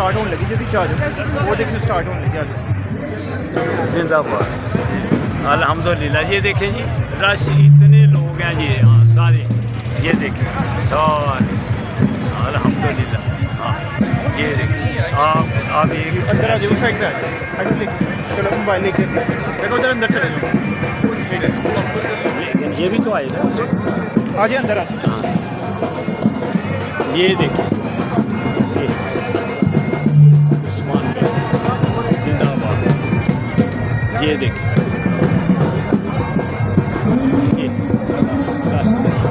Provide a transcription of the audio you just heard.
Start होने लगी जैसी चार्ज वो देखिए स्टार्ट होने लगी। जिंदाबाद अल्हम्दुलिल्लाह। ये देखें जी रश इतने लोग हैं जी, हाँ सारे ये देखें सारे अल्हम्दुलिल्लाह। हाँ ये देखें आप एक अंदर आ जाओ, साइड पे आ जाओ, चलो मोबाइल लेके देखो उधर अंदर चले जाओ। लेकिन ये भी तो आएगा। आ जाए अंदर आ। हाँ ये देखें उस्मान जिंदाबाद। ये देखें ये रास्ता तो